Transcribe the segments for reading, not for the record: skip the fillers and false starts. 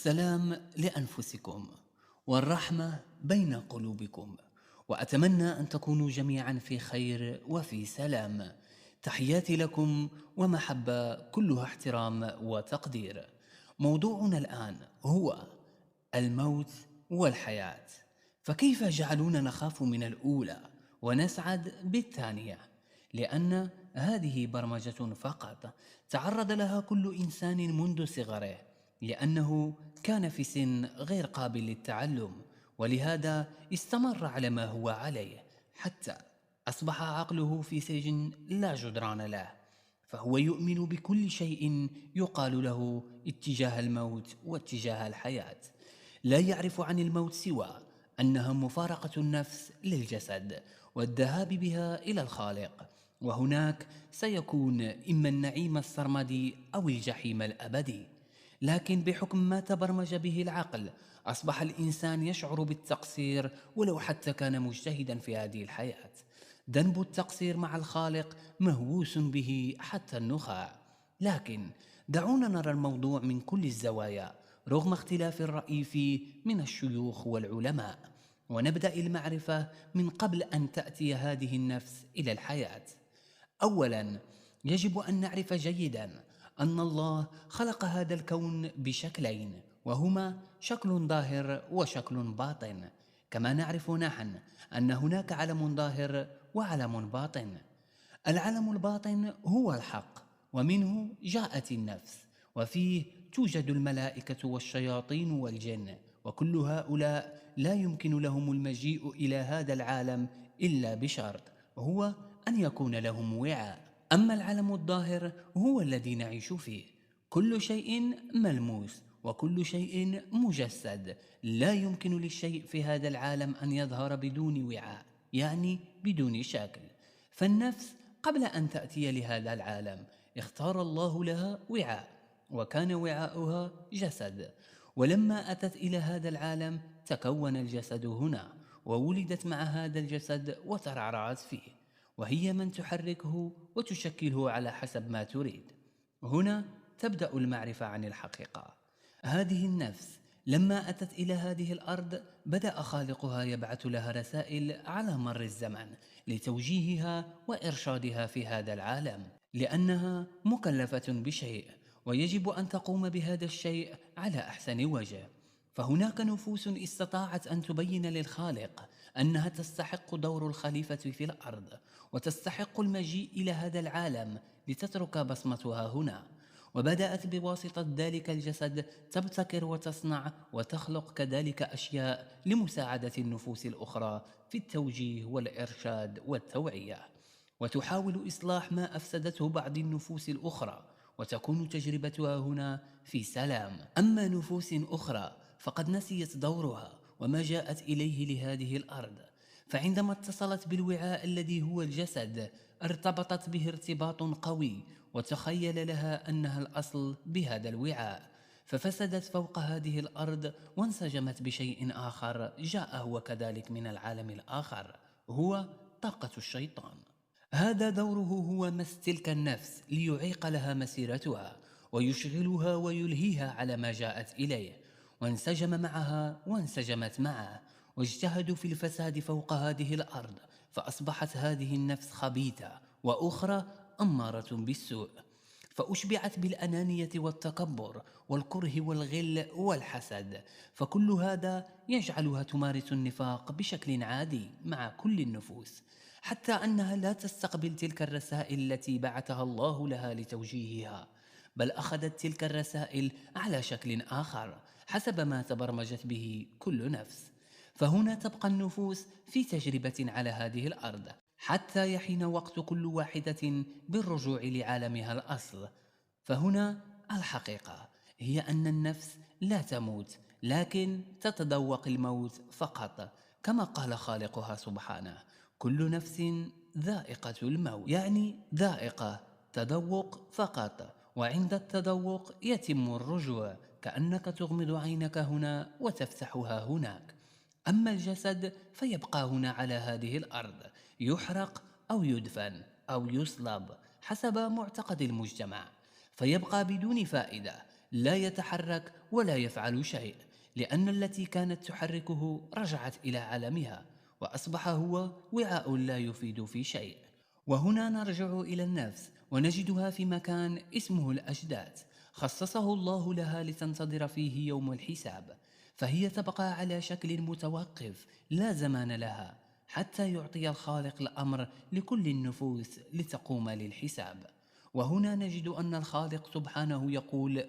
السلام لأنفسكم والرحمة بين قلوبكم، وأتمنى أن تكونوا جميعا في خير وفي سلام. تحياتي لكم ومحبة كلها احترام وتقدير. موضوعنا الآن هو الموت والحياة. فكيف جعلونا نخاف من الأولى ونسعد بالثانية؟ لأن هذه برمجة فقط تعرض لها كل إنسان منذ صغره، لأنه كان في سن غير قابل للتعلم، ولهذا استمر على ما هو عليه حتى أصبح عقله في سجن لا جدران له، فهو يؤمن بكل شيء يقال له اتجاه الموت واتجاه الحياة. لا يعرف عن الموت سوى أنها مفارقة النفس للجسد والذهاب بها إلى الخالق، وهناك سيكون إما النعيم السرمدي أو الجحيم الأبدي. لكن بحكم ما تبرمج به العقل، أصبح الإنسان يشعر بالتقصير ولو حتى كان مجتهدا في هذه الحياة. ذنب التقصير مع الخالق مهووس به حتى النخاع. لكن دعونا نرى الموضوع من كل الزوايا رغم اختلاف الرأي فيه من الشيوخ والعلماء، ونبدأ المعرفة من قبل أن تأتي هذه النفس إلى الحياة. أولا، يجب أن نعرف جيدا أن الله خلق هذا الكون بشكلين، وهما شكل ظاهر وشكل باطن، كما نعرف نحن أن هناك علم ظاهر وعلم باطن. العلم الباطن هو الحق، ومنه جاءت النفس، وفيه توجد الملائكة والشياطين والجن، وكل هؤلاء لا يمكن لهم المجيء إلى هذا العالم إلا بشرط، وهو أن يكون لهم وعاء. أما العالم الظاهر هو الذي نعيش فيه، كل شيء ملموس وكل شيء مجسد، لا يمكن للشيء في هذا العالم أن يظهر بدون وعاء، يعني بدون شكل. فالنفس قبل أن تأتي لهذا العالم اختار الله لها وعاء، وكان وعاؤها جسد، ولما أتت إلى هذا العالم تكون الجسد هنا، وولدت مع هذا الجسد وترعرعت فيه، وهي من تحركه وتشكله على حسب ما تريد. هنا تبدأ المعرفة عن الحقيقة. هذه النفس لما أتت إلى هذه الأرض بدأ خالقها يبعث لها رسائل على مر الزمن لتوجيهها وإرشادها في هذا العالم، لأنها مكلفة بشيء ويجب أن تقوم بهذا الشيء على أحسن وجه. فهناك نفوس استطاعت أن تبين للخالق أنها تستحق دور الخليفة في الأرض، وتستحق المجيء إلى هذا العالم لتترك بصمتها هنا، وبدأت بواسطة ذلك الجسد تبتكر وتصنع وتخلق كذلك أشياء لمساعدة النفوس الأخرى في التوجيه والإرشاد والتوعية، وتحاول إصلاح ما أفسدته بعض النفوس الأخرى، وتكون تجربتها هنا في سلام. أما نفوس أخرى فقد نسيت دورها وما جاءت إليه لهذه الأرض، فعندما اتصلت بالوعاء الذي هو الجسد ارتبطت به ارتباط قوي، وتخيل لها أنها الأصل بهذا الوعاء، ففسدت فوق هذه الأرض وانسجمت بشيء آخر جاء هو كذلك من العالم الآخر، هو طاقة الشيطان. هذا دوره هو مس تلك النفس ليعيق لها مسيرتها ويشغلها ويلهيها على ما جاءت إليه، وانسجم معها وانسجمت معه، واجتهدوا في الفساد فوق هذه الأرض، فأصبحت هذه النفس خبيثة وأخرى أمارة بالسوء، فأشبعت بالأنانية والتكبر والكره والغل والحسد، فكل هذا يجعلها تمارس النفاق بشكل عادي مع كل النفوس، حتى أنها لا تستقبل تلك الرسائل التي بعثها الله لها لتوجيهها، بل أخذت تلك الرسائل على شكل آخر حسب ما تبرمجت به كل نفس. فهنا تبقى النفوس في تجربة على هذه الأرض حتى يحين وقت كل واحدة بالرجوع لعالمها الأصل. فهنا الحقيقة هي أن النفس لا تموت، لكن تتذوق الموت فقط، كما قال خالقها سبحانه: كل نفس ذائقة الموت، يعني ذائقة، تذوق فقط، وعند التذوق يتم الرجوع، كأنك تغمض عينك هنا وتفتحها هناك. أما الجسد فيبقى هنا على هذه الأرض، يحرق أو يدفن أو يصلب حسب معتقد المجتمع، فيبقى بدون فائدة، لا يتحرك ولا يفعل شيء، لأن التي كانت تحركه رجعت إلى عالمها، وأصبح هو وعاء لا يفيد في شيء. وهنا نرجع إلى النفس ونجدها في مكان اسمه الأجداث، خصصه الله لها لتنتظر فيه يوم الحساب، فهي تبقى على شكل متوقف لا زمان لها حتى يعطي الخالق الأمر لكل النفوس لتقوم للحساب. وهنا نجد أن الخالق سبحانه يقول: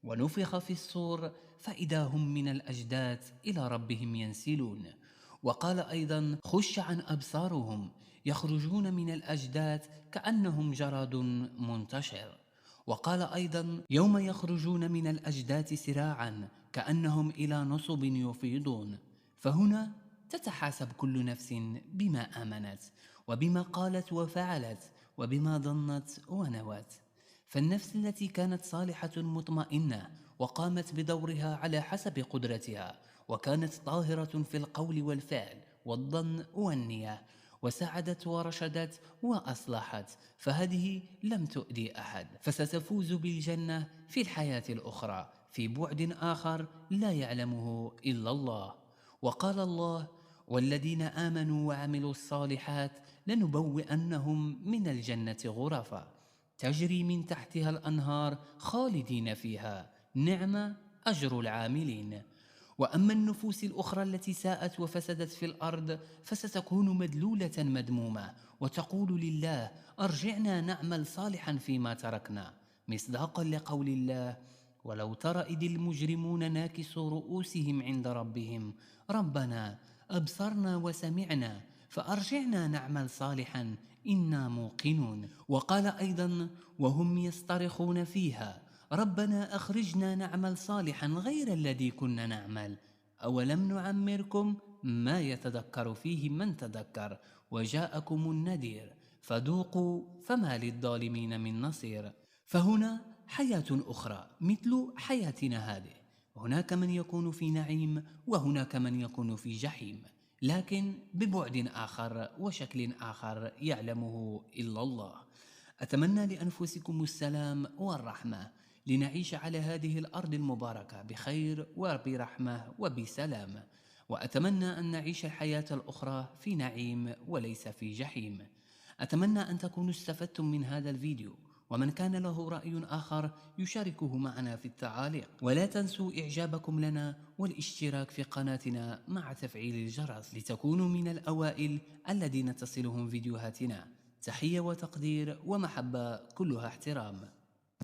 ونفخ في الصور فإذا هم من الأجداث إلى ربهم ينسلون. وقال أيضا: خش عن أبصارهم يخرجون من الأجداث كأنهم جراد منتشر. وقال أيضا: يوم يخرجون من الأجداث سراعا كأنهم إلى نصب يفيضون. فهنا تتحاسب كل نفس بما آمنت، وبما قالت وفعلت، وبما ظنت ونوت. فالنفس التي كانت صالحة مطمئنة وقامت بدورها على حسب قدرتها، وكانت طاهرة في القول والفعل والظن والنية، وسعدت ورشدت وأصلحت، فهذه لم تؤذي أحد، فستفوز بالجنة في الحياة الأخرى في بعد آخر لا يعلمه إلا الله. وقال الله: والذين آمنوا وعملوا الصالحات لنبوئنهم من الجنة غرفا تجري من تحتها الأنهار خالدين فيها، نعم أجر العاملين. وأما النفوس الأخرى التي ساءت وفسدت في الأرض فستكون مدلولة مذمومة، وتقول لله: أرجعنا نعمل صالحا فيما تركنا، مصداقا لقول الله: ولو ترى إذ المجرمون ناكسوا رؤوسهم عند ربهم ربنا أبصرنا وسمعنا فأرجعنا نعمل صالحا إنا موقنون. وقال أيضا: وهم يصطرخون فيها ربنا أخرجنا نعمل صالحا غير الذي كنا نعمل أولم نعمركم ما يتذكر فيه من تذكر وجاءكم النذير فذوقوا فما للظالمين من نصير. فهنا حياة أخرى مثل حياتنا هذه، هناك من يكون في نعيم وهناك من يكون في جحيم، لكن ببعد آخر وشكل آخر يعلمه إلا الله. أتمنى لأنفسكم السلام والرحمة، لنعيش على هذه الأرض المباركة بخير وبرحمة وبسلام، وأتمنى أن نعيش الحياة الأخرى في نعيم وليس في جحيم. أتمنى أن تكونوا استفدتم من هذا الفيديو، ومن كان له رأي آخر يشاركه معنا في التعاليق، ولا تنسوا إعجابكم لنا والاشتراك في قناتنا مع تفعيل الجرس لتكونوا من الأوائل الذين تصلهم فيديوهاتنا. تحية وتقدير ومحبة كلها احترام.